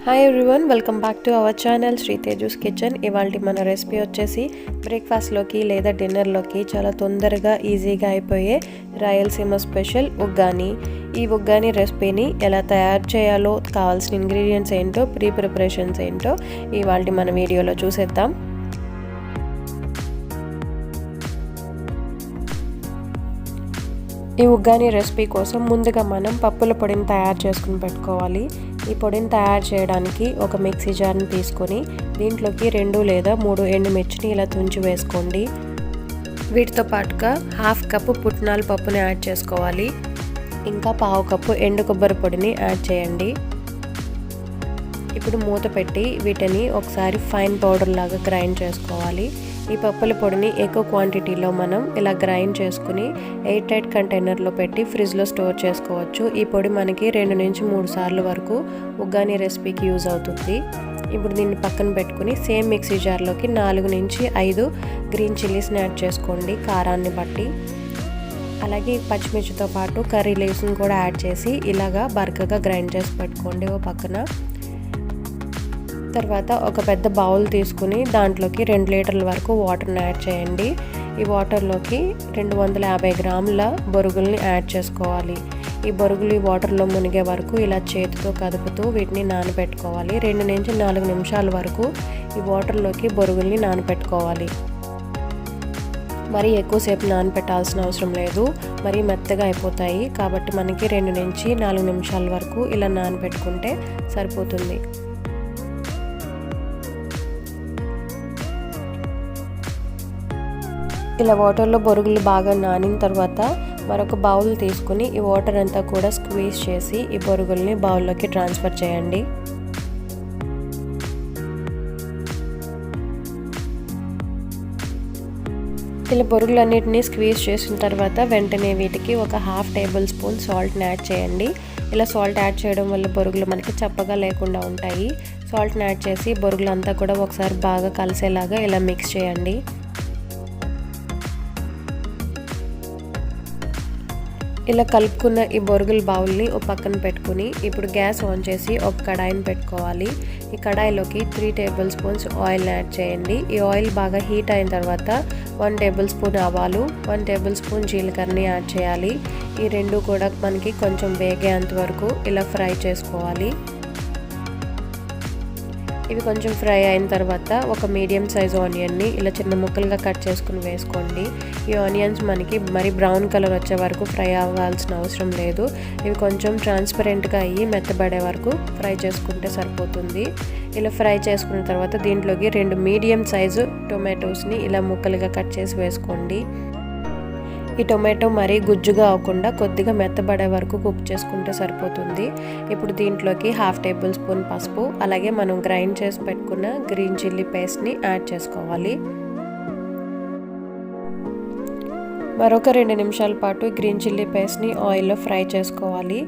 Hi everyone, welcome back to our channel Sriteju's kitchen. ఇవాళ మన recipe వచ్చేసి బ్రేక్ఫాస్ట్లోకి లేదా డిన్నర్లోకి చాలా తొందరగా ఈజీగా అయిపోయే రాయలసీమ స్పెషల్ ఉగ్గాని. ఈ ఉగ్గాని రెసిపీని ఎలా తయారు చేయాలో, కావాల్సిన ఇంగ్రీడియంట్స్ ఏంటో, ప్రిపరేషన్స్ ఏంటో ఇవాళ మన వీడియోలో చూసేద్దాం. ఈ ఉగ్గాని రెసిపీ కోసం ముందుగా మనం పప్పుల పొడిని తయారు చేసుకుని పెట్టుకోవాలి. ఈ పొడిని తయారు చేయడానికి ఒక మిక్సీ జార్ని తీసుకొని దీంట్లోకి 2 లేదా 3 ఎండుమిర్చిని ఇలా తుంచి వేసుకోండి. వీటితో పాటుగా 1/2 కప్పు పుట్నాల పప్పుని యాడ్ చేసుకోవాలి. ఇంకా 1/2 కప్పు ఎండు కొబ్బరి పొడిని యాడ్ చేయండి. ఇప్పుడు మూత పెట్టి వీటిని ఒకసారి ఫైన్ పౌడర్ లాగా గ్రైండ్ చేసుకోవాలి. ఈ పప్పుల పొడిని ఎక్కువ క్వాంటిటీలో మనం ఇలా గ్రైండ్ చేసుకుని ఎయిర్ టైట్ కంటైనర్లో పెట్టి ఫ్రిడ్జ్లో స్టోర్ చేసుకోవచ్చు. ఈ పొడి మనకి 2 నుంచి 3 సార్లు వరకు ఉగ్గాని రెసిపీకి యూజ్ అవుతుంది. ఇప్పుడు దీన్ని పక్కన పెట్టుకుని సేమ్ మిక్సీ జార్లోకి 4 నుంచి 5 గ్రీన్ చిల్లీస్ని యాడ్ చేసుకోండి కారాన్ని బట్టి. అలాగే పచ్చిమిర్చితో పాటు కర్రీ లీవ్స్ని కూడా యాడ్ చేసి ఇలాగా బరకగా గ్రైండ్ చేసి పెట్టుకోండి ఓ పక్కన. తర్వాత ఒక పెద్ద బౌల్ తీసుకుని దాంట్లోకి 2 లీటర్ల వరకు వాటర్ని యాడ్ చేయండి. ఈ వాటర్లోకి 250 గ్రాముల బొరుగుల్ని యాడ్ చేసుకోవాలి. ఈ బొరుగులు ఈ వాటర్లో మునిగే వరకు ఇలా చేతితో కదుపుతూ వీటిని నానబెట్టుకోవాలి. 2 నుంచి 4 నిమిషాల వరకు ఈ వాటర్లోకి బొరుగుల్ని నానబెట్టుకోవాలి. మరి ఎక్కువసేపు నానబెట్టాల్సిన అవసరం లేదు, మరి మెత్తగా అయిపోతాయి. కాబట్టి మనకి 2 నుంచి 4 నిమిషాల వరకు ఇలా నానబెట్టుకుంటే సరిపోతుంది. ఇలా వాటర్లో బొరుగులు బాగా నానిన తర్వాత మరొక బౌల్ తీసుకుని ఈ వాటర్ అంతా కూడా స్క్వీజ్ చేసి ఈ బొరుగుల్ని బౌల్లోకి ట్రాన్స్ఫర్ చేయండి. ఇలా బొరుగులన్నిటిని స్క్వీజ్ చేసిన తర్వాత వెంటనే వీటికి ఒక 1/2 టేబుల్ స్పూన్ సాల్ట్ని యాడ్ చేయండి. ఇలా సాల్ట్ యాడ్ చేయడం వల్ల బొరుగులు మనకి చప్పగా లేకుండా ఉంటాయి. సాల్ట్ని యాడ్ చేసి బొరుగులంతా కూడా ఒకసారి బాగా కలిసేలాగా ఇలా మిక్స్ చేయండి. ఇలా కలుపుకున్న ఈ బొరుగుల బౌల్ని ఒక పక్కన పెట్టుకుని ఇప్పుడు గ్యాస్ ఆన్ చేసి ఒక కడాయిని పెట్టుకోవాలి. ఈ కడాయిలోకి 3 టేబుల్ స్పూన్స్ ఆయిల్ని యాడ్ చేయండి. ఈ ఆయిల్ బాగా హీట్ అయిన తర్వాత 1 టేబుల్ స్పూన్ ఆవాలు, 1 టేబుల్ స్పూన్ జీలకర్రని యాడ్ చేయాలి. ఈ రెండు కూడా మనకి కొంచెం వేగేంత వరకు ఇలా ఫ్రై చేసుకోవాలి. ఇవి కొంచెం ఫ్రై అయిన తర్వాత ఒక మీడియం సైజ్ ఆనియన్ని ఇలా చిన్న ముక్కలుగా కట్ చేసుకుని వేసుకోండి. ఈ ఆనియన్స్ మనకి మరి బ్రౌన్ కలర్ వచ్చే వరకు ఫ్రై అవ్వాల్సిన అవసరం లేదు. ఇవి కొంచెం ట్రాన్స్పరెంట్గా అయ్యి మెత్తబడే వరకు ఫ్రై చేసుకుంటే సరిపోతుంది. ఇలా ఫ్రై చేసుకున్న తర్వాత దీంట్లోకి 2 మీడియం సైజు టొమాటోస్ని ఇలా ముక్కలుగా కట్ చేసి వేసుకోండి. ఈ టొమాటో మరీ గుజ్జుగా అవ్వకుండా కొద్దిగా మెత్తబడే వరకు కుక్ చేసుకుంటే సరిపోతుంది. ఇప్పుడు దీంట్లోకి 1/2 టేబుల్ స్పూన్ పసుపు, అలాగే మనం గ్రైండ్ చేసి పెట్టుకున్న గ్రీన్ చిల్లీ పేస్ట్ని యాడ్ చేసుకోవాలి. మరొక 2 నిమిషాల పాటు గ్రీన్ చిల్లీ పేస్ట్ని ఆయిల్లో ఫ్రై చేసుకోవాలి.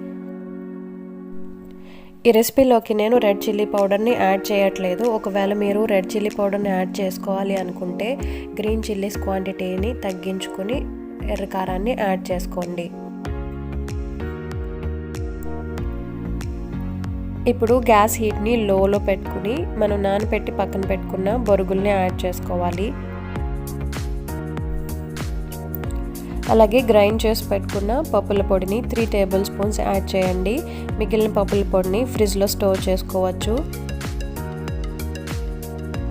ఈ రెసిపీలోకి నేను రెడ్ చిల్లీ పౌడర్ని యాడ్ చేయట్లేదు. ఒకవేళ మీరు రెడ్ చిల్లీ పౌడర్ని యాడ్ చేసుకోవాలి అనుకుంటే గ్రీన్ చిల్లీస్ క్వాంటిటీని తగ్గించుకుని ఎర్ర కారాన్ని యాడ్ చేసుకోండి. ఇప్పుడు గ్యాస్ హీట్ని లోలో పెట్టుకుని మనం నానబెట్టి పక్కన పెట్టుకున్న బొరుగుల్ని యాడ్ చేసుకోవాలి. అలాగే గ్రైండ్ చేసి పెట్టుకున్న పప్పుల పొడిని 3 టేబుల్ స్పూన్స్ యాడ్ చేయండి. మిగిలిన పప్పుల పొడిని ఫ్రిడ్జ్లో స్టోర్ చేసుకోవచ్చు.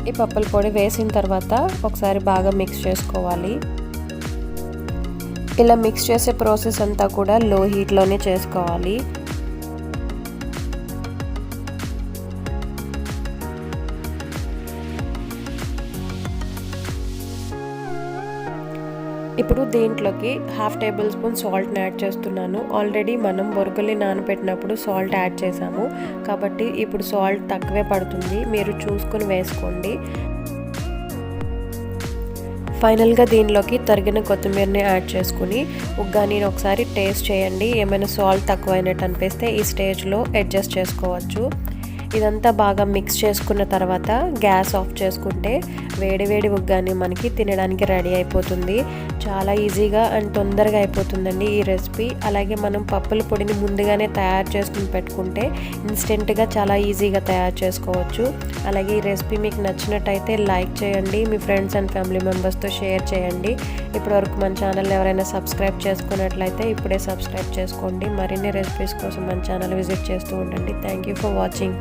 ఈ పప్పుల పొడి వేసిన తర్వాత ఒకసారి బాగా మిక్స్ చేసుకోవాలి. ఇలా మిక్స్ చేసే ప్రాసెస్ అంతా కూడా లో హీట్లోనే చేసుకోవాలి. ఇప్పుడు దీంట్లోకి 1/2 టేబుల్ స్పూన్ సాల్ట్ని యాడ్ చేస్తున్నాను. ఆల్రెడీ మనం బొరుగుల్ని నానబెట్టినప్పుడు సాల్ట్ యాడ్ చేసాము కాబట్టి ఇప్పుడు సాల్ట్ తక్కువే పడుతుంది, మీరు చూసుకొని వేసుకోండి. ఫైనల్గా దీనిలోకి తరిగిన కొత్తిమీరని యాడ్ చేసుకుని ఉగ్గాని ఒకసారి టేస్ట్ చేయండి. ఏమైనా సాల్ట్ తక్కువైనట్టు అనిపిస్తే ఈ స్టేజ్లో అడ్జస్ట్ చేసుకోవచ్చు. ఇదంతా బాగా మిక్స్ చేసుకున్న తర్వాత గ్యాస్ ఆఫ్ చేసుకుంటే వేడి వేడి ఉగ్గాని మనకి తినడానికి రెడీ అయిపోతుంది. చాలా ఈజీగా అండ్ తొందరగా అయిపోతుందండి ఈ రెసిపీ. అలాగే మనం పప్పుల పొడిని ముందుగానే తయారు చేసుకుని పెట్టుకుంటే ఇన్స్టెంట్గా చాలా ఈజీగా తయారు చేసుకోవచ్చు. అలాగే ఈ రెసిపీ మీకు నచ్చినట్టయితే లైక్ చేయండి, మీ ఫ్రెండ్స్ అండ్ ఫ్యామిలీ మెంబర్స్తో షేర్ చేయండి. ఇప్పటివరకు మన ఛానల్ ఎవరైనా సబ్స్క్రైబ్ చేసుకున్నట్లయితే ఇప్పుడే సబ్స్క్రైబ్ చేసుకోండి. మరిన్ని రెసిపీస్ కోసం మన ఛానల్ విజిట్ చేస్తూ ఉండండి. Thank you for watching.